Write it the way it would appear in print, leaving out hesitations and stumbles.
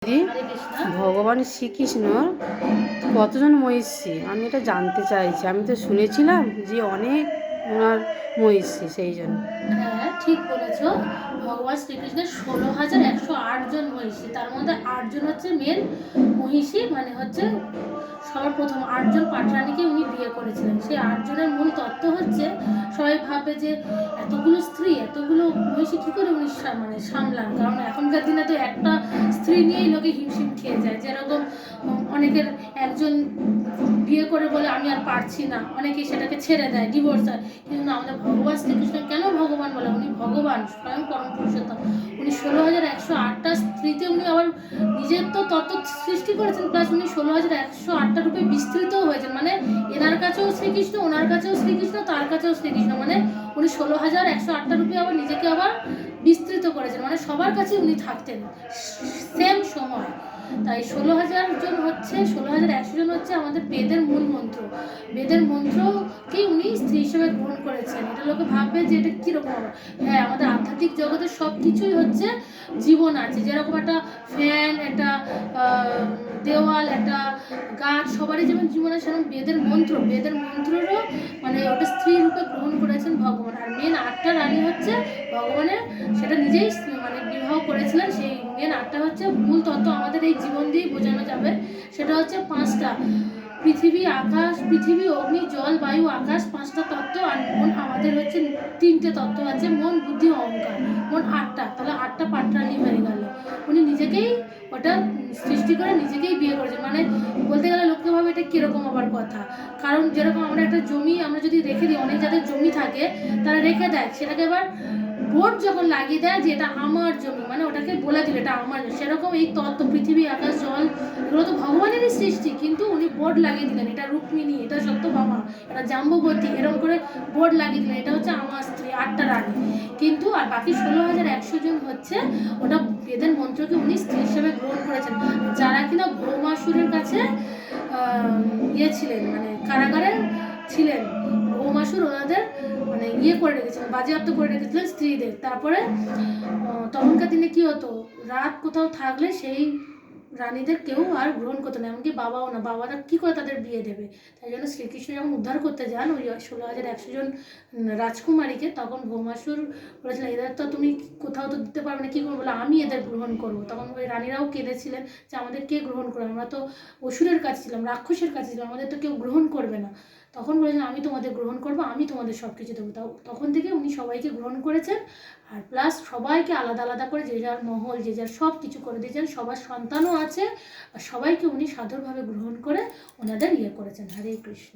ভগবান শ্রীকৃষ্ণর কতজন মহিষী আমি এটা জানতে চাইছি। আমি তো শুনেছিলাম যে অনেক ওনার মহিষী, সেই জন্য। হ্যাঁ, ঠিক বলেছ। ভগবান শ্রীকৃষ্ণের 16,108 জন মহিষী, তার মধ্যে 8 জন হচ্ছে মেন মহিষী, মানে হচ্ছে সবার প্রথম 8 জন পাটরানীকে উনি বিয়ে করেছিলেন। সেই 8 জনের মূল তত্ত্ব হচ্ছে, সবাই ভাবে যে এতগুলো স্ত্রী, এতগুলো মহিষী কী করে উনি মানে সামলান, কারণ এখনকার দিনে তো একটা স্ত্রী নিয়েই লোকে হিমশিম খেয়ে যায়। যেরকম অনেকের একজন বিয়ে করে বলে আমি আর পারছি না, অনেকে সেটাকে ছেড়ে দেয়, ডিভোর্স হয়। কিন্তু না, আমাদের ভগবান শ্রীকৃষ্ণ কেন ভগবান বলে? উনি ভগবান, স্বয়ং পরম পুরুষোত্তম। উনি 16,108টা স্ত্রীতে উনি আবার নিজের তো তত্ত্ব সৃষ্টি করেছেন, প্লাস উনি 16,108টা রূপে বিস্তৃতও হয়েছেন। মানে এনার কাছেও শ্রীকৃষ্ণ, ওনার কাছেও শ্রীকৃষ্ণ, তার কাছেও শ্রীকৃষ্ণ, মানে উনি 16,108টা রূপে আবার নিজেকে আবার বিস্তৃত করেছেন, মানে সবার কাছে উনি থাকতেন সেম সময়। তাই 16,000 জন হচ্ছে, 16,100 জন হচ্ছে আমাদের বেদের মূল মন্ত্র। বেদের মন্ত্রকেই উনি স্ত্রী হিসেবে গ্রহণ করেছেন। এটা লোকে ভাববে যে এটা কীরকম হবে। হ্যাঁ, আমাদের আধ্যাত্মিক জগতে সব কিছুই হচ্ছে জীবন আছে। যেরকম একটা ফ্যান, একটা দেওয়াল, একটা গাছ, সবারই যেমন জীবন আছে, সেরকম বেদের মন্ত্রেরও মানে ওটা স্ত্রী রূপে গ্রহণ করেছেন ভগবান। আর মেন 8টা রানী হচ্ছে ভগবানের, সেটা নিজেই মানে বিবাহ করেছিলেন। সেই মেন 8টা হচ্ছে মূল তত্ত্ব, আমাদের এই জীবন দিয়েই বোঝানো যাবে। সেটা হচ্ছে 5টা: পৃথিবী, আকাশ, পৃথিবী, অগ্নি, জল, বায়ু, আকাশ, 5টা তত্ত্ব। আর মন আমাদের হচ্ছে 3টে তত্ত্ব আছে, মন, বুদ্ধি, অহংকার। মোট 8টা। তাহলে 8টা পাটরানী হয়ে গেল। উনি নিজেকেই ওটা সৃষ্টি করে নিজেকেই বিয়ে করেছেন। মানে বলতে গেলে লোককে ভাবে এটা কীরকম আবার কথা, কারণ যেরকম আমরা একটা জমি আমরা যদি রেখে দিই, অনেক যাদের জমি থাকে তারা রেখে দেয়, সেটাকে এবার বোর্ড যখন লাগিয়ে দেয় যে এটা আমার জমি, মানে ওটাকে বলে দিল এটা আমার জমি। সেরকম এই তত্ত্ব, পৃথিবী, আকাশ, জল, এগুলো তো ভগবানেরই সৃষ্টি, কিন্তু উনি বোর্ড লাগিয়ে দিলেন এটা রুক্মিণী, এটা সত্যভামা, এটা জাম্ববতী, এরকম করে বোর্ড লাগিয়ে দিলেন এটা হচ্ছে আমার স্ত্রী, 8টা রানী। কিন্তু আর বাকি 16,100 জন হচ্ছে ওটা বেদের মন্ত্রকে উনি স্ত্রী হিসেবে গ্রহণ করেছেন, যারা কিনা ভৌমাসুরের কাছে ছিলেন, মানে কারাগারে ছিলেন। ভৌমাসুর ওনাদের মানে করে রেখেছিলেন, বাজেয়াপ্ত করে রেখেছিলেন স্ত্রীদের। তারপরে তখনকার দিনে কি হতো, রাত কোথাও থাকলে সেই রানীদের কেউ আর গ্রহণ করতো না, এমনকি বাবাও না। বাবারা কী করে তাদের বিয়ে দেবে? তাই জন্য শ্রীকৃষ্ণ যখন উদ্ধার করতে যান ওই 16,100 জন রাজকুমারীকে, তখন ভৌমাসুর বলেছিলেন এদের তো তুমি কোথাও তো দিতে পারবে না, কী করবো? বলে আমি এদের গ্রহণ করবো। তখন ওই রানীরাও কেঁদেছিলেন যে আমাদের কে গ্রহণ করবে, আমরা তো অসুরের কাছে ছিলাম, রাক্ষসের কাছে ছিলাম, আমাদের তো কেউ গ্রহণ করবে না। তখন বলেছেন আমি তোমাদের গ্রহণ করবো, আমি তোমাদের সব কিছু দেবো। তখন থেকে উনি সবাইকে গ্রহণ করেছেন। আর প্লাস সবাইকে আলাদা আলাদা করে যে যার মহল, যে যার সব কিছু করে দিয়েছেন। সবার সন্তানও আছে, আর সবাইকে উনি সাদরভাবে গ্রহণ করে ওনাদের করেছেন। হরে কৃষ্ণ।